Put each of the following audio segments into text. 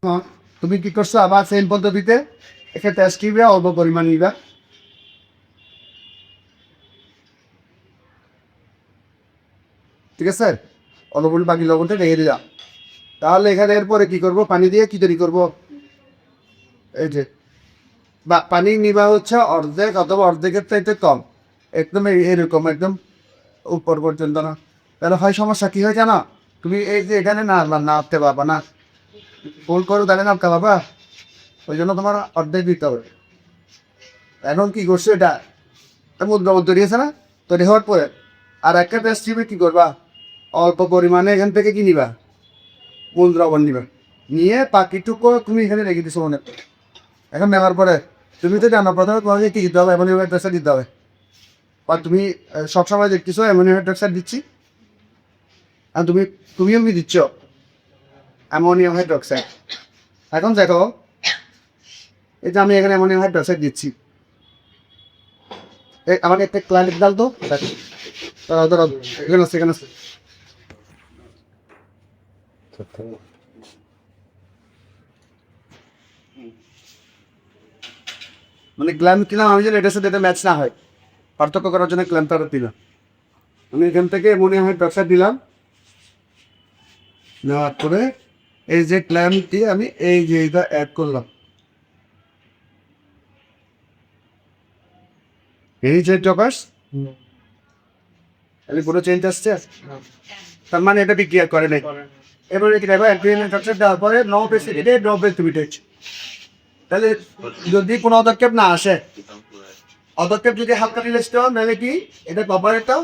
তুমি কি করছো আবার সেম পদ্ধতিতে একে টেস্ট দিবে, অল্প পরিমাণ নিবা। ঠিক আছে, অল্প পরিমাণ বাকি লবণটা রেখে দিলাম। তাহলে এখানে এরপরে কি করব, পানি দিয়ে কি তৈরি করব, এই যে বা পানি নিবা হচ্ছে অর্ধেক অথবা অর্ধেকের চাইতে কম, একদম এরকম একদম উপর পর্যন্ত না। তাহলে হয় সমস্যা কি হয় জানো, তুমি এই যে এখানে না নাড়তে পারবা না, গোল করে তাহলে নামতে পারবা, ওই জন্য তোমার অর্ধেক দিতে হবে। এখন কি করছো এটা, দ্রবণ তৈরি হয়েছে না, তৈরি হওয়ার পরে আর একটা পেস্ট টিপে কি করবা, অল্প পরিমাণে এখান থেকে কি নিবা, মূল দ্রবণ নিবা, নিয়ে বাকিটুকু তুমি এখানে রেখে দিছো মনে করো। এখন নেওয়ার পরে তুমি তো জানো প্রথমে তোমাকে কি দিতে হবে, অ্যামোনিয়াম হাইড্রোক্সাইড দিতে হবে। বা তুমি সবসময় দেখতেছো অ্যামোনিয়াম হাইড্রোক্সাইড দিচ্ছি, আর তুমিও কি দিচ্ছ অ্যামোনিয়াম হাইড্রোক্সাইড। এখন দেখো এই যে আমি এখানে অ্যামোনিয়াম হাইড্রোক্সাইড দিচ্ছি, আমাকে একটা ক্লায়েন্ট ডাল তো ধরো এখানে আছে, এখানে আছে। মানে গ্ল্যাম কিনা আমি যেন এটার সাথে এটা ম্যাচ না হয়, পার্থক্য করার জন্য গ্ল্যামটা দিলাম। আমি এখান থেকে অ্যামোনিয়াম হাইড্রোক্সাইড দিলাম, নেওয়ার পরে এই যে ক্ল্যাম দিয়ে আমি এই যে এটা অ্যাড করলাম, এই যে টকাস তাহলে কোনো চেঞ্জ আসছে, তার মানে এটা বিক্রিয়া করে নাই। এবারে কি দেখো অ্যান্টিনিয়াম হাইড্রোক্সাইড দেওয়ার পরে নো প্রেসিডিটে নো প্রেসিপিটেট। তাহলে যদি কোনো পদক্ষেপ না আসে, পদক্ষেপ যদি হালকা ঢিল আসতে হয়, নাহলে কি এটা কপার একটা,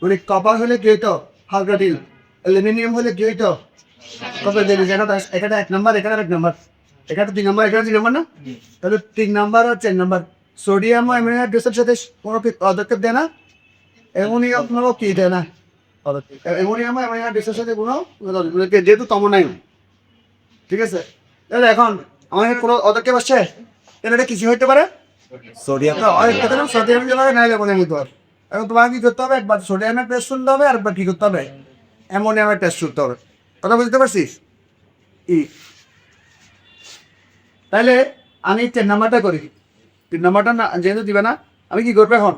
মানে কপার হলে কি হইতো হালকা ঢিল, অ্যালুমিনিয়াম হলে কি হইতো কপার ঢিল। এখানে 1 নম্বর, এখানে 1 নম্বর, এখানে 3 নম্বর, এখানে 3 নম্বর না, তাহলে 3 নম্বর আর 4 নম্বর সোডিয়াম ও অ্যামোনিয়াম হাইড্রোক্সাইড সাথে কোনো পদক্ষেপ দেয় না, অ্যামোনিয়াম কোনো কি দেয় না পদক্ষেপ, অ্যামোনিয়াম ও অ্যামোনিয়াম হাইড্রোক্সাইডের সাথে কোনো যেহেতু তম নাই। ঠিক আছে, তাহলে এখন আমাদের কোনো পদক্ষেপ আসছে, তাহলে এটা কিছু হইতে পারে সোডিয়াম, সোডিয়াম দিতে পারে, নাইলে অ্যামোনিয়াম দিতে পারে। এখন তোমাকে কি করতে হবে, একবার সোডিয়ামের টেস্ট শুনতে হবে, আর একবার কি করতে হবে, অ্যামোনিয়ামের টেস্ট শুনতে হবে। কথা বুঝতে পারছিস? ই তাহলে আমি 4 নম্বরটা করি, 3 নম্বরটা না যেহেতু দিবে না, আমি কি করবো এখন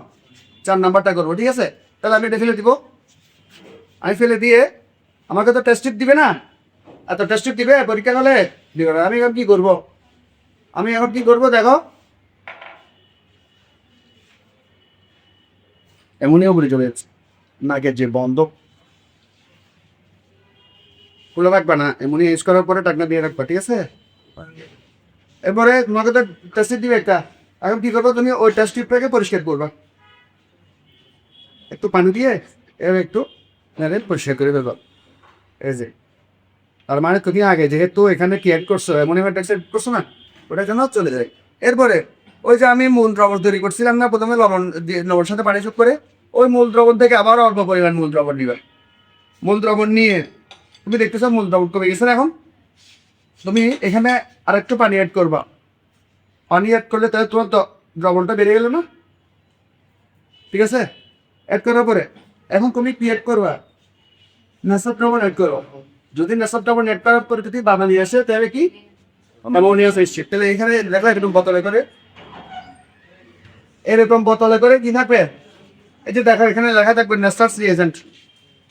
4 নম্বরটা করবো। ঠিক আছে, তাহলে আমি এটা ফেলে দিব, আমি ফেলে দিয়ে আমাকে তো টেস্ট দিবে না, এত টেস্ট দিবে পরীক্ষা হলে দিবে না। আমি এখন কি করবো, আমি এখন কি করবো দেখো, অ্যামোনিয়াম বলে চলে যাচ্ছে, নাকের যে বন্ধ খুলে রাখবা না, অ্যামোনিয়া ইউজ করার পরে টাকনা দিয়ে রাখবা। ঠিক আছে, এরপরে তোমাকে তো টেস্ট দিবে একটা, এখন কি করবো, তুমি ওই টেস্ট টিপটাকে পরিষ্কার করবা, একটু পানি দিয়ে এবার একটু নেড়ে পরিষ্কার করে দেবো। এই যে তার মানে তুমি আগে যেহেতু এখানে কি অ্যাড করছো, অ্যামোনিয়াম হাইড্রোক্সাইড করছো না, ওটা যেন চলে যায়। এরপরে ওই যে আমি মূল দ্রবণ তৈরি করছিলাম না প্রথমে, লবণ দিয়ে লবণের সাথে পানি যোগ করে, ওই মূল দ্রবণ থেকে আবার অল্প পরিমাণ মূল দ্রবণ নিবে। মূল দ্রবণ নিয়ে তুমি দেখতেছো মূল দ্রবণ কমে গেছে না, এখন তুমি এখানে আরেকটু পানি অ্যাড করবা, পানি অ্যাড করলে তাহলে তোমার দ্রবণটা বেড়ে গেল না। ঠিক আছে, অ্যাড করার পরে এখন তুমি কি অ্যাড করবা, নেশাব দ্রবণ অ্যাড করো। যদি নেশাব দ্রবণ অ্যাড করার পরে যদি বাদামি আসে, তাহলে কি অ্যামোনিয়াস এসছে। তাহলে এখানে লেখা এরকম বোতলে করে, এরকম বোতলে করে কি থাকবে, এই যে দেখো এখানে লেখা থাকবে নেস্টার্স রিএজেন্ট।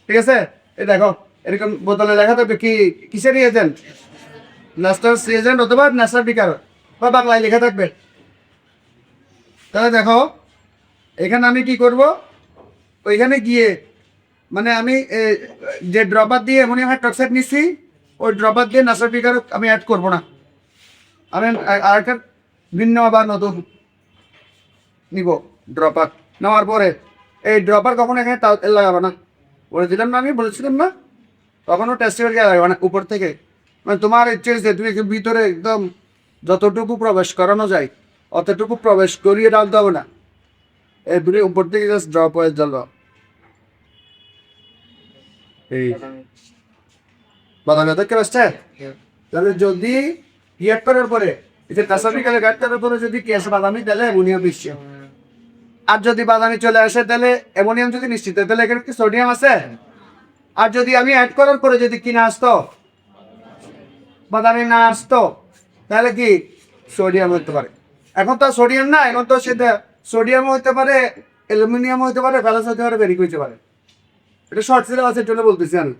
ঠিক আছে, এই দেখো এরকম বোতলে লেখা থাকবে কি, কিসের রিএজেন্ট, নেস্টার্স রিএজেন্ট অথবা নেস্টার বিকার, বা বাংলায় লেখা থাকবে। তাহলে দেখো এখানে আমি কি করব, ওইখানে গিয়ে মানে আমি যে ড্রপার দিয়ে অ্যামোনিয়াম হাইড্রোক্সাইড নিচ্ছি, ওই ড্রপার দিয়ে নেস্টার বিকার আমি অ্যাড করবো না, আমি আরেকটা ভিন্ন বা নতুন নিব ড্রপার। নেওয়ার পরে এই ড্রপার কখন এখানে তেল লাগাবো না, বলেছিলাম না, আমি বলেছিলাম না, তখনও টেস্টের লাগাবো না উপর থেকে, মানে তোমার ইচ্ছে যে তুমি ভিতরে একদম যতটুকু প্রবেশ করানো যায় অতটুকু প্রবেশ করিয়ে ডালতে হবে না, এই তুমি উপর থেকে জাস্ট ড্রপ হয়ে গেল। এই বাদামি দেখতে পাচ্ছে, তাহলে যদি হিয়ার করার পরে এই যে তাসাবিকালে গাড়টার উপরে যদি কি আসে বাদামি, তাহলে অ্যামোনিয়াম মিশছে। আর যদি বাদামি চলে আসে, তাহলে অ্যামোনিয়াম যদি নিশ্চিত, তাহলে এখানে কি সোডিয়াম আছে। আর যদি আমি অ্যাড করার পরে যদি কিনা আসতো, বাদামি না আসতো তাহলে কি সোডিয়াম হতে পারে। এখন তো সোডিয়াম না, এখন তো সেটা সোডিয়াম হতে পারে, অ্যালুমিনিয়াম হতে পারে, ব্যালেন্স হতে পারে, বেরিক হতে পারে। এটা শর্ট সিলেবাসের জন্য বলতেছি আমি।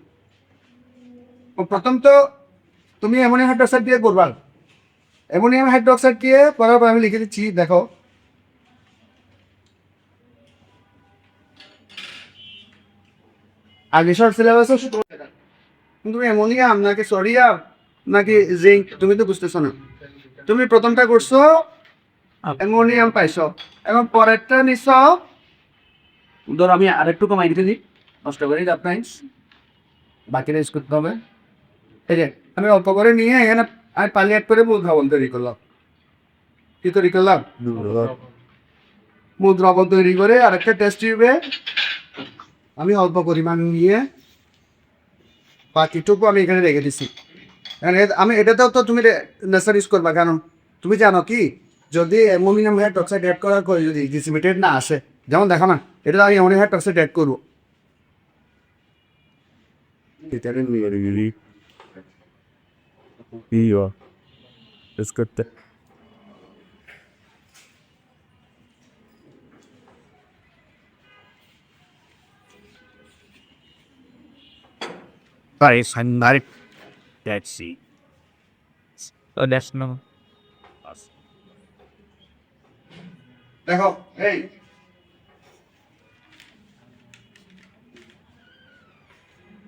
প্রথম তো তুমি অ্যামোনিয়াম হাইড্রোক্সাইড দিয়ে করবা। অ্যামোনিয়াম হাইড্রোক্সাইড দিয়ে করার পর আমি লিখে দিচ্ছি, দেখো আগে শর্ট সিলেবাসও তুমি অ্যামোনিয়াম নাকি সোডিয়াম নাকি জিঙ্ক তুমি তো বুঝতেছো না। তুমি প্রথমটা করছো অ্যামোনিয়াম পাইছো, এখন পরেরটা নিছ, ধর আমি আরেকটু কমাই দিতে দিই, নষ্ট করে লাভ নাই, বাকিটা ইউজ করতে হবে। এই যে আমি অল্প করে নিয়ে এখানে আমি পানি অ্যাড করে মূল দ্রবণ তৈরি করলাম। কি তৈরি করলাম? মূল দ্রবণ তৈরি করে আরেকটা টেস্ট টিউবে আমি অল্প পরিমাণ নিয়ে বাকিটুকু আমি এখানে রেখে দিচ্ছি। আমি এটাতেও তো তুমি নেসার ইউজ করবা, কারণ তুমি জানো কি যদি অ্যামোনিয়াম হাইড্রোক্সাইড অ্যাড করার পরে যদি ডিসিমেটেড না আসে, যেমন দেখো না এটা আমি অ্যামোনিয়াম হাইড্রোক্সাইড অ্যাড করবো, ايوه اسكت. Guys, I'm not that see. So that's no. দেখো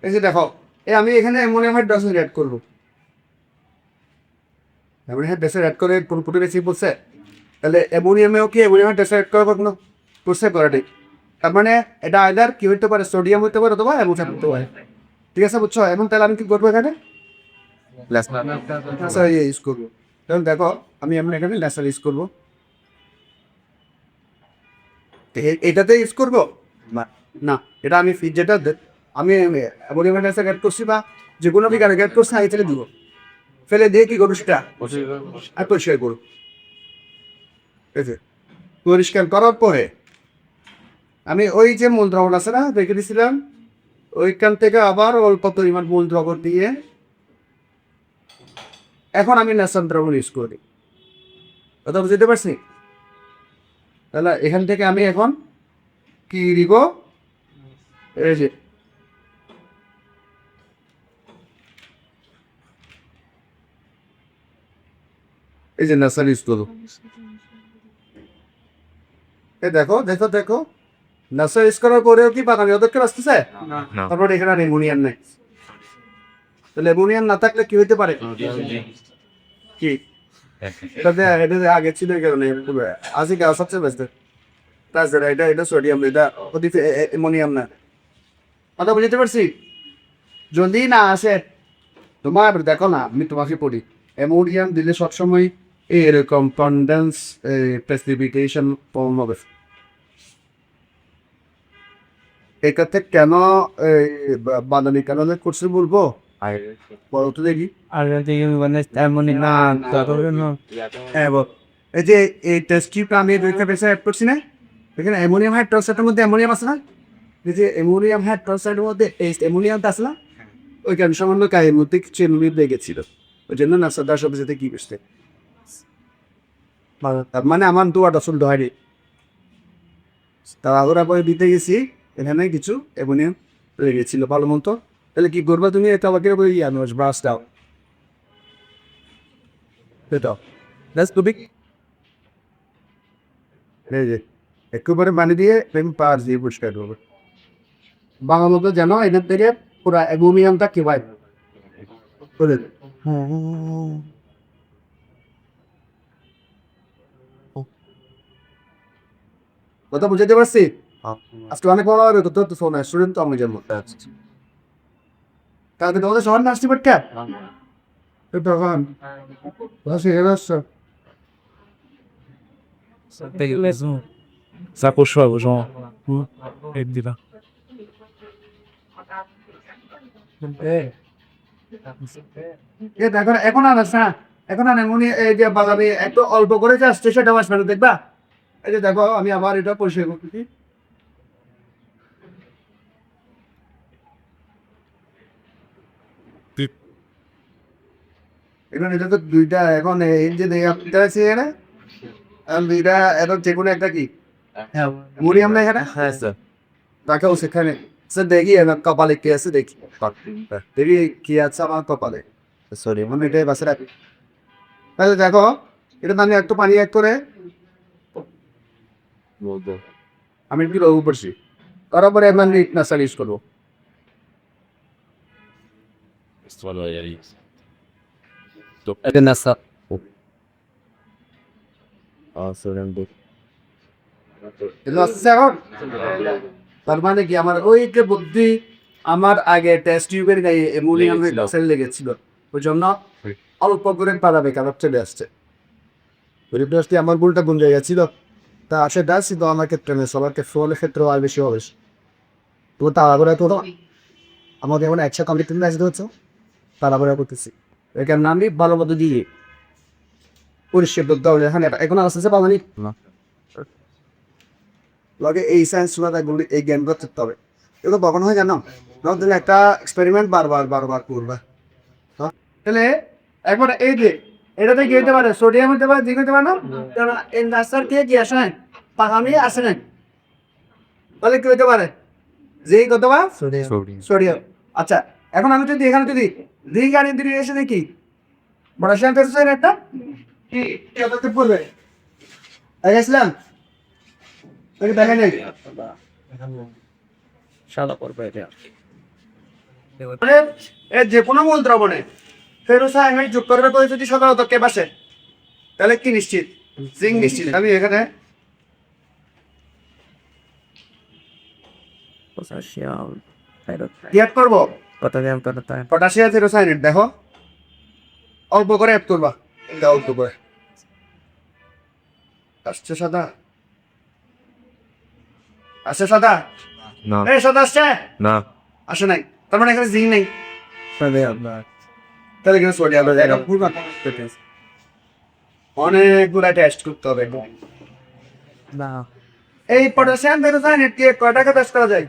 এই যে দেখো আমি এখানে অ্যামোনিয়াম হাইড্রোক্সাইড অ্যাড করবো। অ্যামোনিয়াম হাইড্রোক্সাইড অ্যাড করে পুরোপুরি বেশি বলছে, তাহলে অ্যামোনিয়ামেও কি অ্যামোনিয়াম হাইড্রোক্সাইড অ্যাড করার কোনো করছে করাটাই, তার মানে এটা আইদার কি হতে পারে, সোডিয়াম হতে পারে অথবা অ্যামোনিয়াম হতে পারে। ঠিক আছে, বুঝছো? এবং তাহলে আমি কি করবো এখানে লেসার ইউজ করবো। তখন দেখো আমি এখানে লেসার ইউজ করবো, এটাতে ইউজ করবো না, এটা আমি যেটা আমি অ্যামোনিয়াম হাইড্রোক্সাইড অ্যাড করছি বা যে কোনো বিকারে অ্যাড করছি আগে ফেলে দিব, ফেলে দিয়ে কি করবো সেটা আর পরিষ্কার করবো। ঠিক আছে, পরিষ্কার করার পরে আমি ওই যে মূল দ্রবণ আছে না রেখে দিয়েছিলাম, ওইখান থেকে আবার অল্প পরিমাণ মূল দ্রবণ দিয়ে এখন আমি ন্যাশনাল দ্রবণ ইউজ করি। কথা বুঝতে পারছি? তাহলে এখান থেকে আমি এখন কি দিব, এই যে ন্যাশনাল ইউজ করবো। দেখো দেখো দেখো ন্যাশনাল ইউজ করার পরেও কি বাঙালি ওদেরকে আসতেছে, তারপরে এখানে আর অ্যামোনিয়াম নেই। তাহলে অ্যামোনিয়াম না থাকলে কি হইতে পারে, কি এটা আগে ছিল এই কারণে আজকে গাছ হচ্ছে বেস্ট, তাছাড়া এটা সোডিয়াম, এটা অ্যামোনিয়াম না। কথা বুঝতে পারছি? যদি না আসে তোমার দেখো না, আমি তোমাকে পড়ি অ্যামোনিয়াম দিলে সবসময় এরকম কন্ডেন্স প্রেসিপিটেশন ফর্ম হবে। এটাতে কেন বাদামি কারণে করছে বলবো, বলো তো দেখি। না হ্যাঁ বল। এই যে এই টেস্ট টিউবটা আমি দুইটা পেশা অ্যাড করছি না, এখানে অ্যামোনিয়াম হাইড্রোক্সাইডের মধ্যে অ্যামোনিয়াম আছে না, এই যে অ্যামোনিয়াম হাইড্রোক্সাইডের মধ্যে এই অ্যামোনিয়ামটা আছে না, ওইখানে সামান্য গায়ের মধ্যে কিছু অ্যামোনিয়াম লেগেছিল, ওই জন্য নাসার দাস অফিসেতে কি করছে, তার মানে আমার দোয়াটা শুনতে হয়নি। তা ওরা পরে দিতে গেছি, এখানে কিছু অ্যামোনিয়াম লেগেছিল ভালো মতো। তাহলে কি করবা তুমি, এটা আমাকে ওই ব্রাশ দাও, সেটাও দ্যাটস টু বিগ। এই যে একেবারে পানি দিয়ে আমি পাশ দিয়ে পরিষ্কার করবো, বাংলা মতো যেন এটার থেকে পুরা অ্যামোনিয়ামটা কি ভাই করে দেয়। কথা বুঝাতে পারছি? আজকে অনেক বড় হবে তো, তোর তো শোনা স্টুডেন্ট তো আমি যেমন তাহলে তোমাদের শহর না আসতে পারতে তখন শিখে আসছো। Zakoszło, że Edira. এখন এখন আর আসছে না, এখন আর এমনই এই যে বাজারে একটু অল্প করে যে আসছে সেটা আসবে না, দেখবা। এই যে দেখো আমি আবার এটা পরিষ্কার করতেছি, এখন এটা তো দুইটা এখন এই যে দেখতে পাচ্ছি এখানে এখন দুইটা এখন যে কোনো একটা কি মরিয়াম না এখানে হ্যাঁ স্যার রাখাও সেখানে স্যার দেখি আমার কপালে কি আছে দেখি দেখি কি আছে আমার কপালে সরি মানে এটাই বাসে রাখি তাহলে দেখো এটা আমি একটু পানি এক করে বলবো আমি একটু লঘু পড়ছি করার পরে আমি নাস্তা ইউজ করবো ভালো হয়ে যাবে তো এটা নাস্তা সুরেন্দ্র এগুলো আসছে এখন তার মানে কি আমার ওই যে বুদ্ধি আমার আগে টেস্ট টিউবের গায়ে অ্যামোনিয়াম সেল লেগেছিল ওই জন্য অল্প করে পারাবে কারণ চলে আসছে পরিপ্লাস্টি আমার ভুলটা কোন জায়গায় ছিল তা আসে ডাস কিন্তু আমার ক্ষেত্রে নেই সবার ক্ষেত্রে ফলের ক্ষেত্রেও আর বেশি হবে তো তাড়াহুড়া তো আমাদের এমন একশো কমপ্লিট করে আসতে হচ্ছে তাড়াহুড়া করতেছি এখানে নামবি ভালো মতো দিয়ে পরিষ্কার করতে হবে এখানে এখন আসতেছে পাবানি না লগে এই সায়েন্স গুলি এই জ্ঞানগুলো থাকতে হবে এগুলো কখন হয় জানো নতুন একটা এক্সপেরিমেন্ট বারবার করবে তাহলে একবার এই যে এটাতে কি হতে পারে সোডিয়াম হতে পারে জিঙ্ক হতে পারে না কারণ এই রাস্তার দিয়ে কি আসে না পাকামি আসে না তাহলে কি হতে পারে জিঙ্ক হতে পারে সোডিয়াম আচ্ছা এখন আমি যদি এখানে যদি জিঙ্ক আর ইন্দ্রিয় এসে দেখি পটাশিয়াম পেরোছে একটা কি কত পড়বে গেছিলাম দেখা নেই সাদা পড়বে এটা মানে এর যে কোনো মূল দ্রবণে ফেরোসায়ামাইড যোগ করবে করে যদি সাধারণত কে বাসে তাহলে কি নিশ্চিত জিঙ্ক নিশ্চিত আমি এখানে পটাশিয়াম কি অ্যাড করবো পটাশিয়াম করতে পটাশিয়াম ফেরোসায়ামাইড দেখো অল্প করে অ্যাড করবা এটা অল্প করে আসছে সাদা আসছে সাদা না এই সাদা আসছে না আসে নাই তার মানে এখানে জিঙ্ক নেই তাহলে এখানে সোডিয়াম অনেকগুলা টেস্ট করতে হবে না এই পটাশিয়াম ফেরোসায়ামাইড কি কয়টাকে টেস্ট করা যায়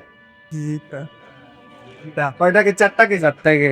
কয়টাকে চারটাকে চারটাকে